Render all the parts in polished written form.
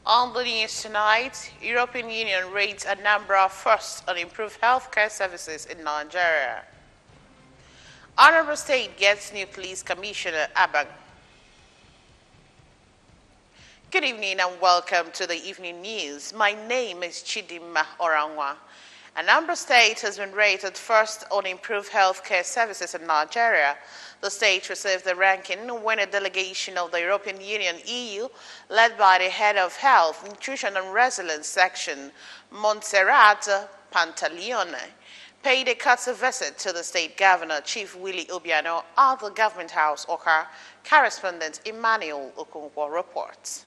On the news tonight, European Union rates Anambra first on improved healthcare services in Nigeria. Anambra State gets new police commissioner Abang. Good evening and welcome to the evening news. My name is Chidima Orangwa. Anambra State has been rated first on improved healthcare services in Nigeria. The state received the ranking when a delegation of the European Union (EU), led by the head of Health, Nutrition and Resilience section, Montserrat Pantaleone, paid a courtesy visit to the state governor, Chief Willie Obiano, at the government house, Okorocha. Correspondent Emmanuel Okonkwo reports.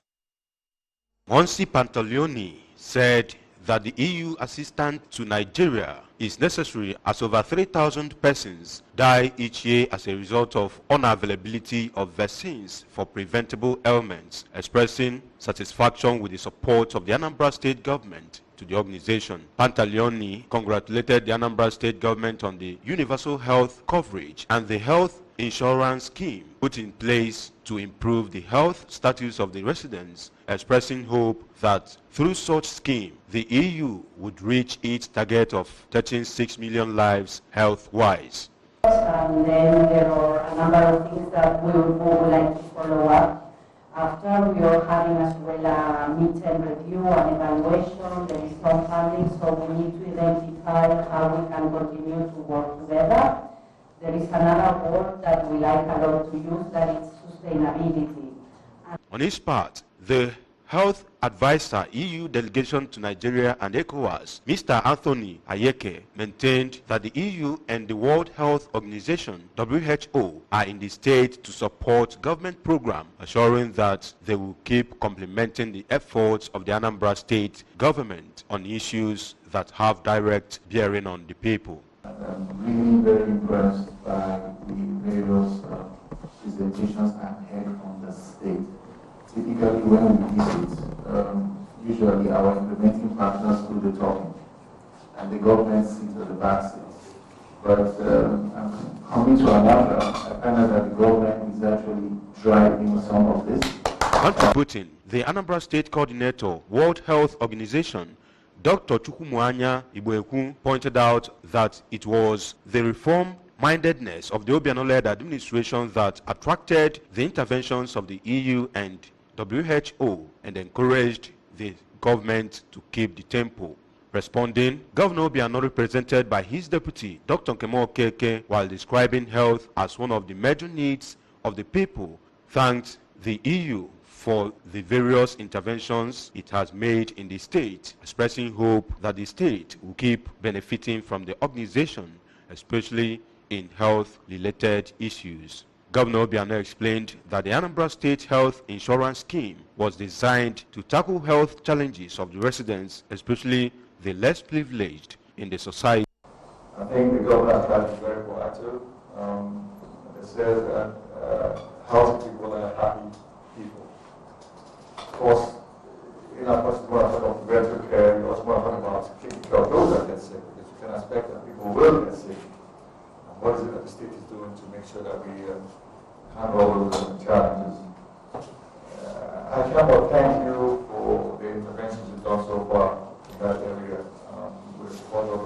Monsi Pantaleone said that the EU assistance to Nigeria is necessary as over 3,000 persons die each year as a result of unavailability of vaccines for preventable ailments, expressing satisfaction with the support of the Anambra State government to the organization. Pantaleone congratulated the Anambra State government on the universal health coverage and the health insurance scheme put in place to improve the health status of the residents, expressing hope that through such scheme, the EU would reach its target of touching 6 million lives health-wise. And then there are a number of things that we would like to follow up. After, we are having as well a midterm review and evaluation. There is some funding, so we need to identify how we can continue to work together. There is another word that we like a lot to use, that is sustainability. On his part, the Health Advisor EU delegation to Nigeria and ECOWAS, Mr. Anthony Ayeke, maintained that the EU and the World Health Organization, WHO, are in the state to support government program, assuring that they will keep complementing the efforts of the Anambra State government on issues that have direct bearing on the people. I'm really very impressed by the various presentations I've heard from the state. Typically, when we visit, usually our implementing partners do the talking, and the government sits at the back seat. But coming to Anambra, I find out that the government is actually driving some of this. Contributing, the Anambra State Coordinator, World Health Organization, Dr. Chukwumuanya Ibuekwu, pointed out that it was the reform-mindedness of the Obiano-led administration that attracted the interventions of the EU and WHO and encouraged the government to keep the tempo. Responding, Governor Obiano, represented by his deputy, Dr. Nkemo Okeke, while describing health as one of the major needs of the people, thanked the EU for the various interventions it has made in the state, expressing hope that the state will keep benefiting from the organization, especially in health-related issues. Governor Obiano explained that the Anambra State Health Insurance Scheme was designed to tackle health challenges of the residents, especially the less privileged in the society. I think the government has been very proactive. It says that healthy people are happy people. Of course, in our first more of preventive care, we also want to talk about taking care of those that get sick, because you can expect that people will get sick. What is it that the state is doing to make sure that we handle those challenges? I cannot thank you for the interventions you've done so far in that area with support of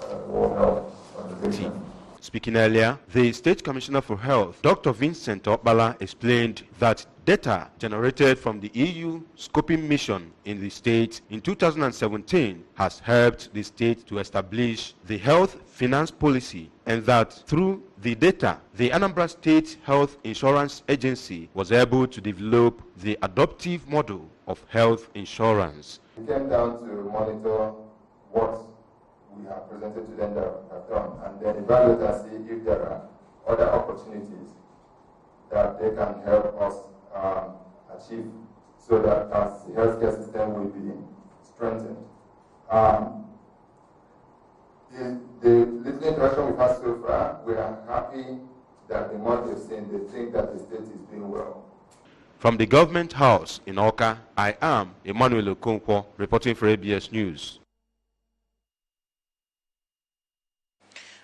the World Health Organization. Speaking earlier, the State Commissioner for Health, Dr. Vincent Okbala, explained that data generated from the EU scoping mission in the state in 2017 has helped the state to establish the health finance policy, and that through the data, the Anambra State Health Insurance Agency was able to develop the adoptive model of health insurance. We came down to monitor what we have presented to them that have done, and then evaluate and see if there are other opportunities that they can help us achieve, so that as the healthcare system will be strengthened. The little interaction we've had so far, we are happy that the money we've seen, they think that the state is doing well. From the government house in Okorocha, I am Emmanuel Okonkwo, reporting for ABS News.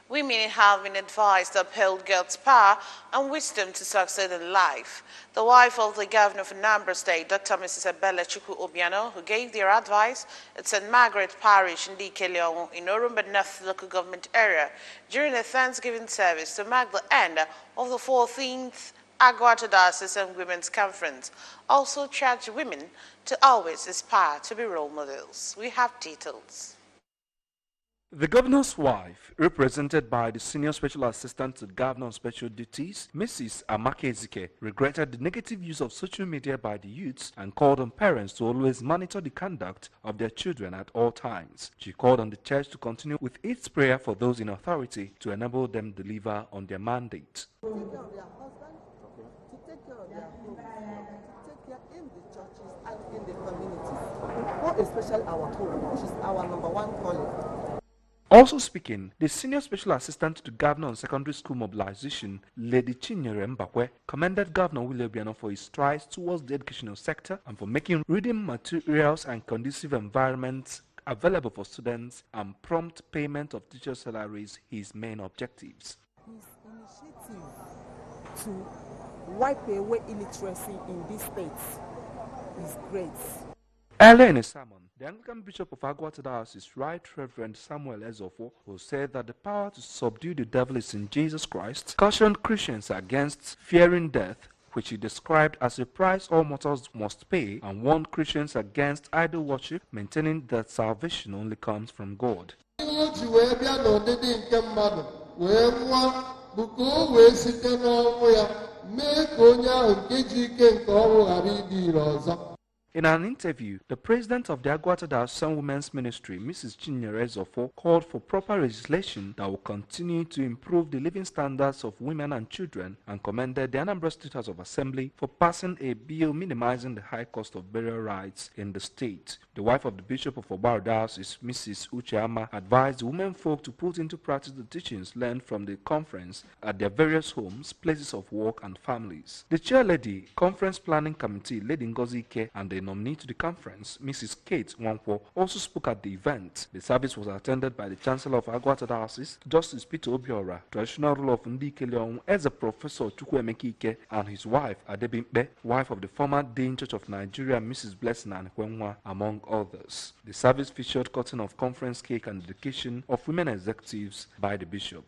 Women have been advised to uphold God's power and wisdom to succeed in life. The wife of the governor of Anambra State, Dr. Mrs. Abella Chukwu Obiano, who gave their advice at St. Margaret Parish in Dikeleon in Orumba North local government area during a Thanksgiving service to mark the end of the 14th Agwata Diocese and Women's Conference, also charged women to always aspire to be role models. We have details. The governor's wife, represented by the Senior Special Assistant to the Governor on Special Duties, Mrs. Amake Ezike, regretted the negative use of social media by the youths and called on parents to always monitor the conduct of their children at all times. She called on the church to continue with its prayer for those in authority to enable them deliver on their mandate. To take care of their husbands, to take care of their homes, to take care in the churches and in the communities, more especially our home, which is our #1 calling. Also speaking, the Senior Special Assistant to the Governor on Secondary School Mobilization, Lady Chinyere Mbakwe, commended Governor Willie Obiano for his strides towards the educational sector and for making reading materials and conducive environments available for students and prompt payment of teacher salaries his main objectives. His initiative to wipe away illiteracy in these states is great. Earlier in a sermon, the Anglican Bishop of Agwata Diocese, Right Reverend Samuel Ezofo, who said that the power to subdue the devil is in Jesus Christ, cautioned Christians against fearing death, which he described as a price all mortals must pay, and warned Christians against idol worship, maintaining that salvation only comes from God. In an interview, the president of the Agwata Diocesan Women's Ministry, Mrs. Chinyere Ezofo, called for proper legislation that will continue to improve the living standards of women and children and commended the Anambra State House of Assembly for passing a bill minimizing the high cost of burial rights in the state. The wife of the Bishop of Obaro Diocese, Mrs. Ucheama, advised women folk to put into practice the teachings learned from the conference at their various homes, places of work, and families. The chairlady, Conference Planning Committee, Lady Ngozi Ike, and the nominee to the conference, Mrs. Kate Nwankwo, also spoke at the event. The service was attended by the Chancellor of Agwata Diocese, Justice Peter Obiora, traditional ruler of Ndikeleon, as a Professor Chukwuemeka Ike, and his wife, Adebimpe, wife of the former Dean Church of Nigeria, Mrs. Blessing Anekwenwa, among others. The service featured cutting of conference cake and dedication of women executives by the bishop.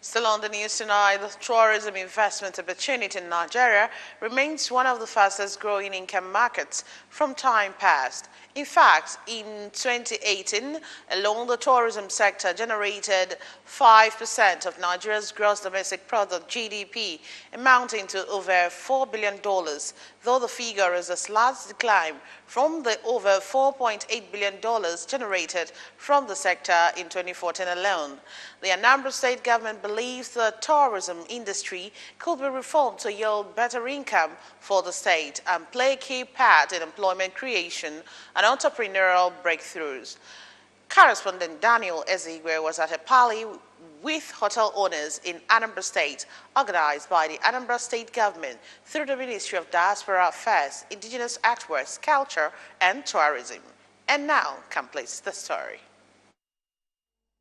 Still on the news tonight, the tourism investment opportunity in Nigeria remains one of the fastest growing income markets from time past. In fact, in 2018, alone the tourism sector generated 5% of Nigeria's gross domestic product (GDP), amounting to over $4 billion, though the figure is a slight decline from the over $4.8 billion generated from the sector in 2014 alone. The Anambra State government believes the tourism industry could be reformed to yield better income for the state and play a key part in employment creation and entrepreneurial breakthroughs. Correspondent Daniel Ezigwe was at a parley with hotel owners in Anambra State, organized by the Anambra State government through the Ministry of Diaspora Affairs, Indigenous Artworks, Culture and Tourism. And now completes the story.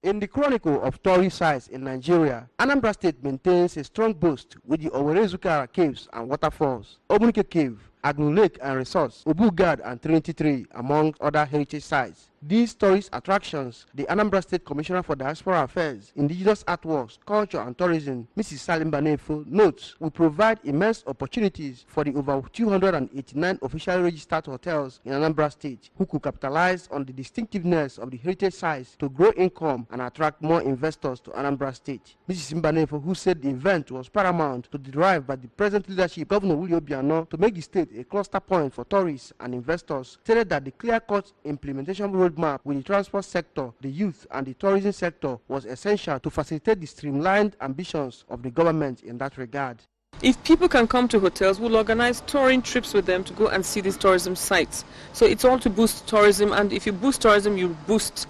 In the chronicle of tourist sites in Nigeria, Anambra State maintains a strong boost with the Owerezukara Caves and Waterfalls, Obunike Cave, Agnu Lake and Resorts, Obu Gard and Trinity Tree, among other heritage sites. These tourist attractions, the Anambra State Commissioner for Diaspora Affairs, Indigenous Artworks, Culture and Tourism, Mrs. Salim Banefo, notes will provide immense opportunities for the over 289 officially registered hotels in Anambra State, who could capitalize on the distinctiveness of the heritage sites to grow income and attract more investors to Anambra State. Mrs. Mbanefo, who said the event was paramount to the drive by the present leadership, Governor Willie Obiano, to make the state a cluster point for tourists and investors, stated that the clear-cut implementation roadmap with the transport sector, the youth, and the tourism sector was essential to facilitate the streamlined ambitions of the government in that regard. If people can come to hotels, we'll organize touring trips with them to go and see these tourism sites. So it's all to boost tourism, and if you boost tourism, you boost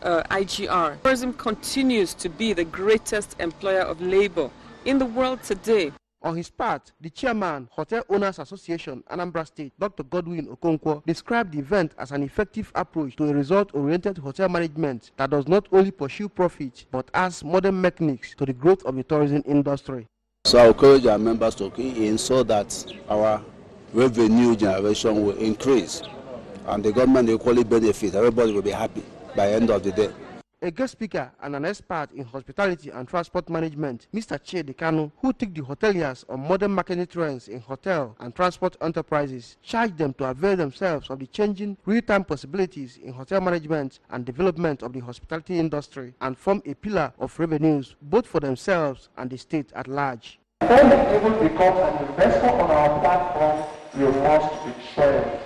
IGR. Tourism continues to be the greatest employer of labor in the world today. On his part, the chairman, Hotel Owners Association, Anambra State, Dr. Godwin Okonkwo, described the event as an effective approach to a result-oriented hotel management that does not only pursue profit, but adds modern mechanics to the growth of the tourism industry. So I encourage our members to ensure that our revenue generation will increase and the government will equally benefit. Everybody will be happy by the end of the day. A guest speaker and an expert in hospitality and transport management, Mr. Chidi Kanu, who took the hoteliers on modern marketing trends in hotel and transport enterprises, charged them to avail themselves of the changing real-time possibilities in hotel management and development of the hospitality industry and form a pillar of revenues both for themselves and the state at large. Before you even become an investor on our platform, you must be trained.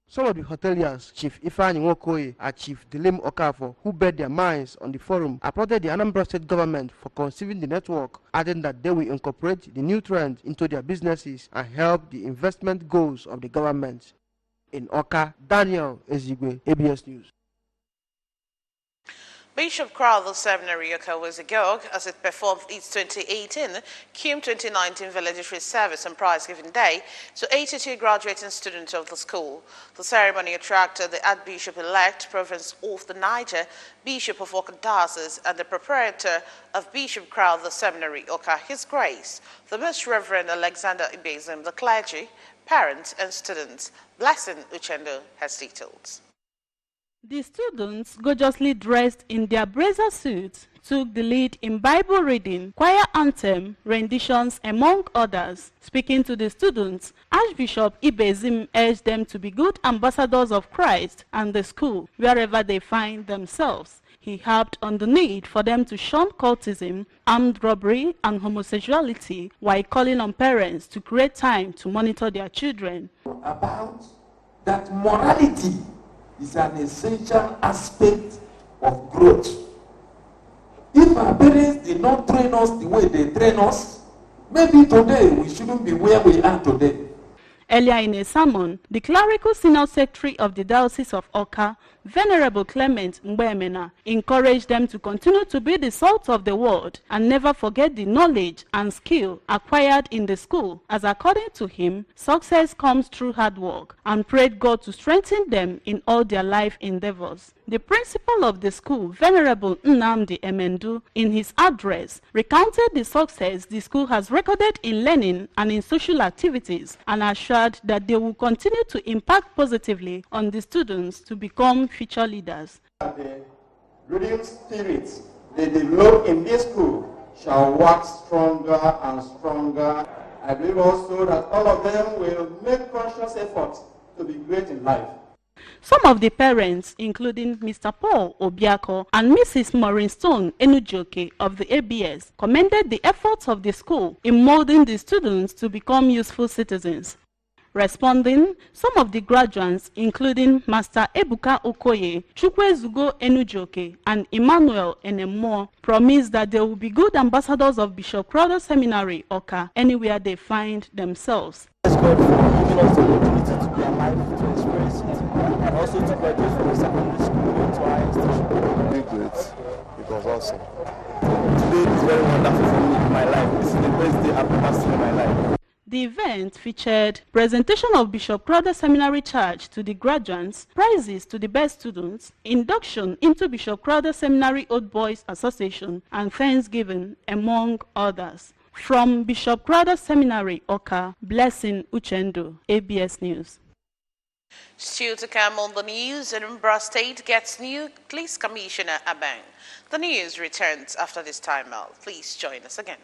Some of the hoteliers, Chief Ifeanyi Nwokoye and Chief Dilem Okafo, who bet their minds on the forum, applauded the Anambra State government for conceiving the network, adding that they will incorporate the new trend into their businesses and help the investment goals of the government. In Oka, Daniel Ezigwe, ABS News. Bishop Crowther Seminary Oka was agog as it performed its 2018 CUME 2019 valedictory service and prize-giving day to 82 graduating students of the school. The ceremony attracted the Archbishop-elect, Province of the Niger, Bishop of Oka Diocese, and the proprietor of Bishop Crowther Seminary Oka, His Grace, the Most Reverend Alexander Ibezim, the clergy, parents, and students. Blessing Uchendo has details. The students, gorgeously dressed in their brazier suits, took the lead in Bible reading, choir anthem, renditions, among others. Speaking to the students, Archbishop Ibezim urged them to be good ambassadors of Christ and the school, wherever they find themselves. He harped on the need for them to shun cultism, armed robbery, and homosexuality, while calling on parents to create time to monitor their children. About that morality is an essential aspect of growth. If our parents did not train us the way they train us, maybe today we shouldn't be where we are today. Earlier in a sermon, the clerical senior secretary of the Diocese of Oka, Venerable Clement Mbemena, encouraged them to continue to be the salt of the world and never forget the knowledge and skill acquired in the school, as according to him, success comes through hard work, and prayed God to strengthen them in all their life endeavors. The principal of the school, Venerable Nnamdi Emendu, in his address, recounted the success the school has recorded in learning and in social activities, and assured that they will continue to impact positively on the students to become future leaders. The reading spirit they develop in this school shall wax stronger and stronger. I believe also that all of them will make conscious efforts to be great in life. Some of the parents, including Mr. Paul Obiako and Mrs. Maureen Stone Enujoke of the ABS, commended the efforts of the school in molding the students to become useful citizens. Responding, some of the graduates, including Master Ebuka Okoye, Chukwezugo Enujoke, and Emmanuel Enemo, promised that they will be good ambassadors of Bishop Crowther Seminary, Oka, anywhere they find themselves. Thank God for giving us the opportunity to be alive, to experience it, and also to graduate from the secondary school into our institution. Very good. It was awesome. Today is very wonderful for me in my life. This is the best day I've ever seen in my life. The event featured presentation of Bishop Crowther Seminary Church to the graduates, prizes to the best students, induction into Bishop Crowther Seminary Old Boys Association, and Thanksgiving, among others. From Bishop Crowther Seminary, Oka, Blessing Uchendo, ABS News. Still to come on the news, Anambra State gets new Police Commissioner Abang. The news returns after this time out. Please join us again.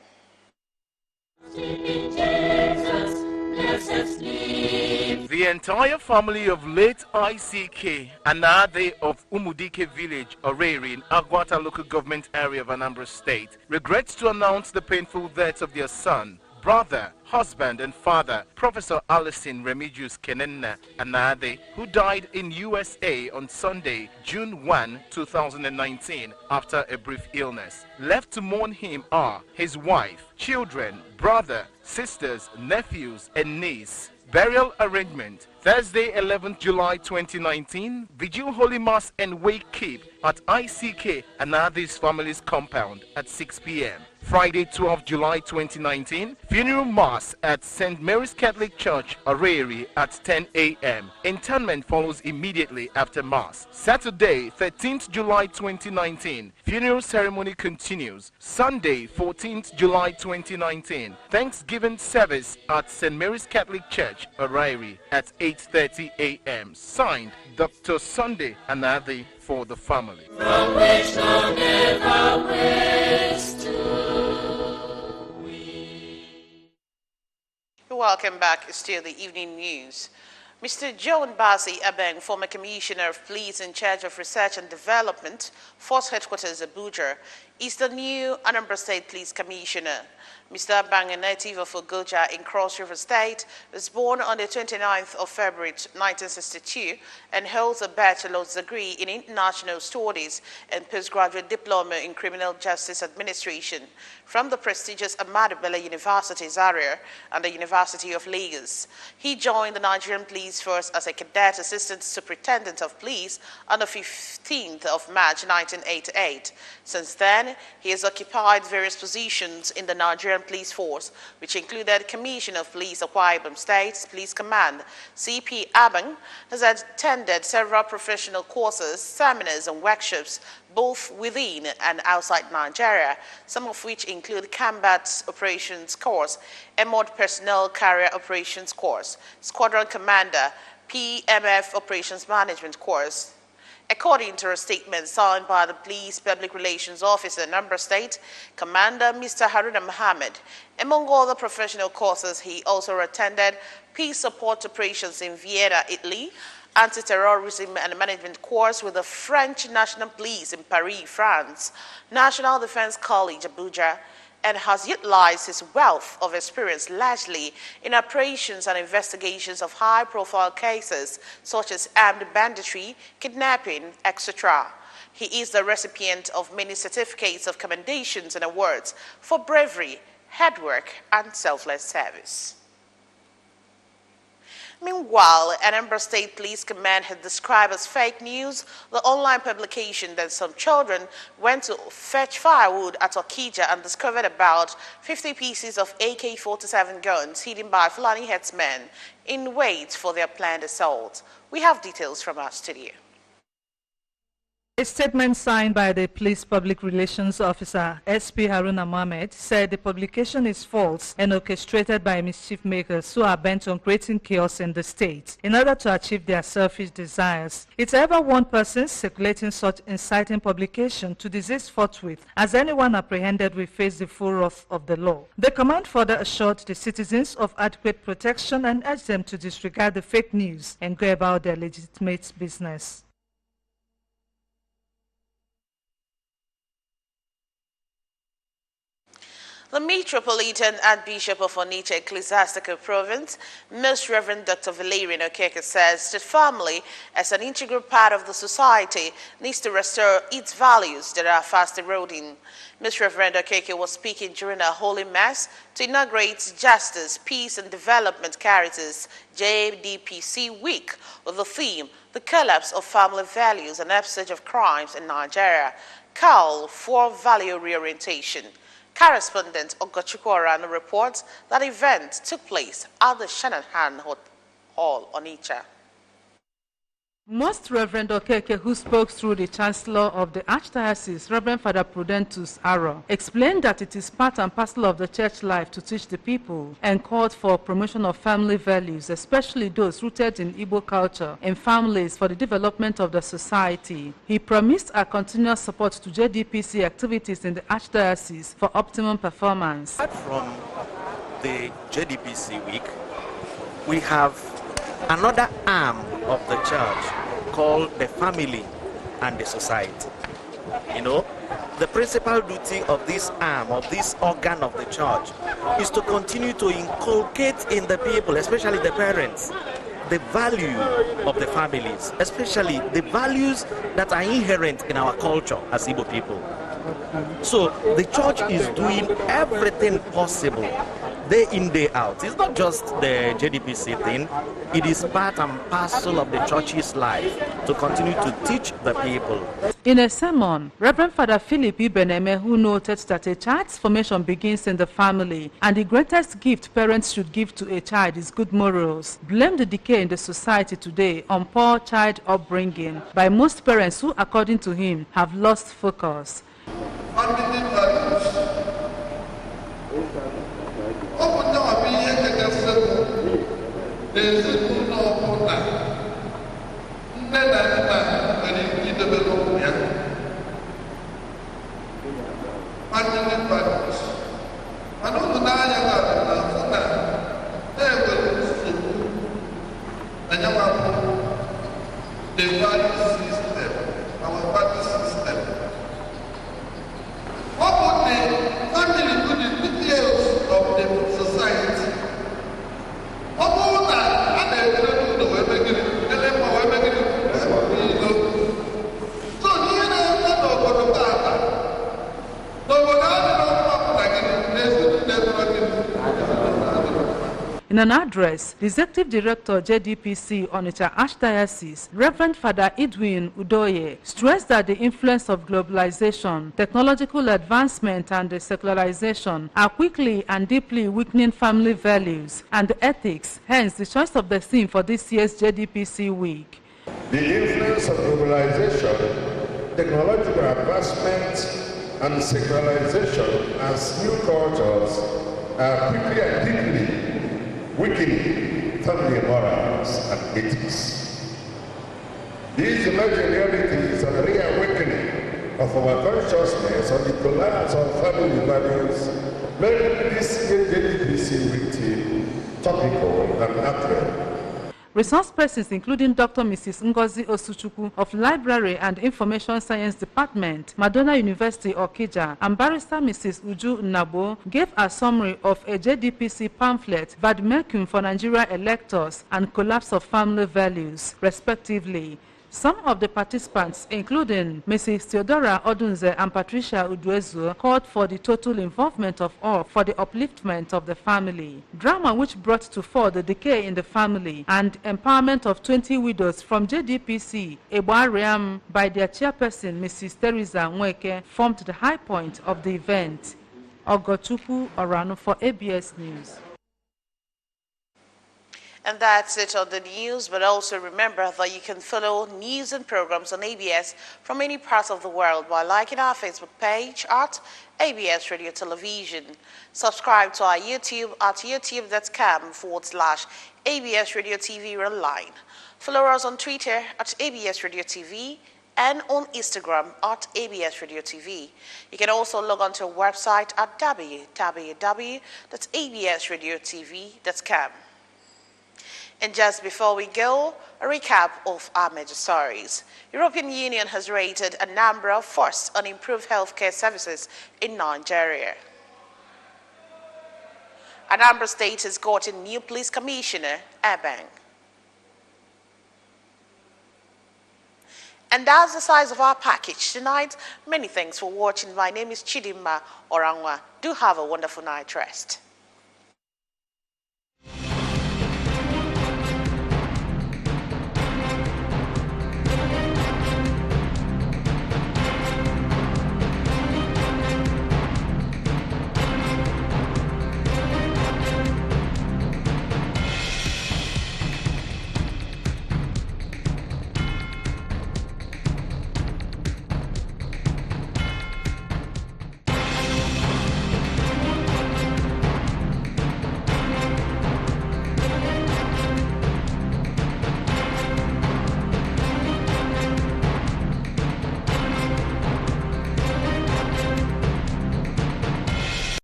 The entire family of late ICK Anade of Umudike village, Oreri, in Agwata local government area of Anambra State, regrets to announce the painful death of their son, brother, husband and father, Professor Alison Remigius Kenenna Anade, who died in USA on Sunday, June 1, 2019, after a brief illness. Left to mourn him are his wife, children, brother, sisters, nephews, and niece. Burial arrangement Thursday, 11th July 2019, Vigil Holy Mass and Wake Keep at ICK Anadi's family's compound at 6 p.m. Friday, 12th July 2019, funeral mass at St. Mary's Catholic Church, Oreri at 10 a.m. Interment follows immediately after mass. Saturday, 13th July 2019, funeral ceremony continues. Sunday, 14th July 2019, Thanksgiving service at St. Mary's Catholic Church, Oreri at 8:30 a.m. Signed, Dr. Sunday Anadi for the family. From which none ever waste Welcome back to the evening news. Mr. John Basi Abeng, former Commissioner of Police in charge of Research and Development, Force Headquarters Abuja, is the new Anambra State Police Commissioner. Mr. Abeng, a native of Okorocha in Cross River State, was born on the 29th of February 1962 and holds a bachelor's degree in international studies and postgraduate diploma in criminal justice administration from the prestigious Ahmadu Bello University, Zaria, and the University of Lagos. He joined the Nigerian Police Force as a cadet assistant superintendent of police on the 15th of March 1988. Since then, he has occupied various positions in the Nigerian Police Force, which included Commissioner of Police of Akwa Ibom State Police Command. CP Abeng has attended several professional courses, seminars, and workshops, both within and outside Nigeria, some of which include Combat Operations Course, Armored Personnel Carrier Operations Course, Squadron Commander, PMF Operations Management Course. According to a statement signed by the Police Public Relations Officer in Anambra State, Commander Mr. Haruna Mohammed, among other professional courses, he also attended Peace Support Operations in Vienna, Italy, Anti-Terrorism and Management course with the French National Police in Paris, France, National Defense College, Abuja, and has utilized his wealth of experience largely in operations and investigations of high-profile cases such as armed banditry, kidnapping, etc. He is the recipient of many certificates of commendations and awards for bravery, hard work, and selfless service. Meanwhile, Anambra State Police Command had described as fake news the online publication that some children went to fetch firewood at Okija and discovered about 50 pieces of AK-47 guns hidden by Fulani headsmen in wait for their planned assault. We have details from our studio. A statement signed by the Police Public Relations Officer, SP Haruna Mohammed, said the publication is false and orchestrated by mischief makers who are bent on creating chaos in the state in order to achieve their selfish desires. It's ever one person circulating such inciting publication to desist forthwith, as anyone apprehended will face the full wrath of the law. The command further assured the citizens of adequate protection and urged them to disregard the fake news and go about their legitimate business. The Metropolitan Archbishop of Onitsha Ecclesiastical Province, Most Reverend Dr. Valerian Okeke, says that family, as an integral part of the society, needs to restore its values that are fast eroding. Most Reverend Okeke was speaking during a Holy Mass to inaugurate Justice, Peace and Development Caritas JDPC Week with the theme, The Collapse of Family Values and Upsurge of Crimes in Nigeria, call for value reorientation. Correspondent Okorocha reports that event took place at the Shanahan Hall, Onitsha. Most Reverend Okeke, who spoke through the Chancellor of the Archdiocese, Reverend Father Prudentus Aro, explained that it is part and parcel of the church life to teach the people and called for promotion of family values, especially those rooted in Igbo culture and families for the development of the society. He promised a continuous support to JDPC activities in the Archdiocese for optimum performance. Apart from the JDPC week, we have another arm of the church called the family and the society. You know, the principal duty of this arm, of this organ of the church, is to continue to inculcate in the people, especially the parents, the value of the families, especially the values that are inherent in our culture as Igbo people. So the church is doing everything possible. day in, day out. It's not just the JDPC thing. It is part and parcel of the church's life to continue to teach the people. In a sermon, Reverend Father Philip Ibeneme, who noted that a child's formation begins in the family, and the greatest gift parents should give to a child is good morals, blamed the decay in the society today on poor child upbringing by most parents who, according to him, have lost focus. In an address, the Executive Director JDPC Onitsha Archdiocese, Reverend Father Edwin Udoye, stressed that the influence of globalization, technological advancement and secularization are quickly and deeply weakening family values and ethics, hence the choice of the theme for this year's JDPC week. The influence of globalization, technological advancement and secularization as new cultures are quickly and deeply weakening family morals and ethics. These emerging realities and reawakening of our consciousness on the collapse of family values make this JDPC week topical and accurate. Resource persons including Dr. Mrs. Ngozi Osuchukwu of Library and Information Science Department, Madonna University, Okija, and Barrister Mrs. Uju Nabo gave a summary of a JDPC pamphlet, Vademecum for Nigeria Electors and Collapse of Family Values, respectively. Some of the participants, including Mrs. Theodora Odunze and Patricia Udwezu, called for the total involvement of all for the upliftment of the family. Drama which brought to fore the decay in the family and empowerment of 20 widows from JDPC, Ebuariam, by their chairperson, Mrs. Teresa Nweke, formed the high point of the event. Ogochukwu Orano for ABS News. And that's it on the news, but also remember that you can follow news and programs on ABS from any part of the world by liking our Facebook page at ABS Radio Television. Subscribe to our YouTube at youtube.com/ABS Radio TV Online. Follow us on Twitter at ABS Radio TV and on Instagram at ABS Radio TV. You can also log on to our website at www.absradiotv.com. And just before we go, a recap of our major stories. European Union has rated Anambra first on improved healthcare services in Nigeria. Anambra State has got a new police commissioner, Abang. And that's the size of our package tonight. Many thanks for watching. My name is Chidima Orangwa. Do have a wonderful night rest.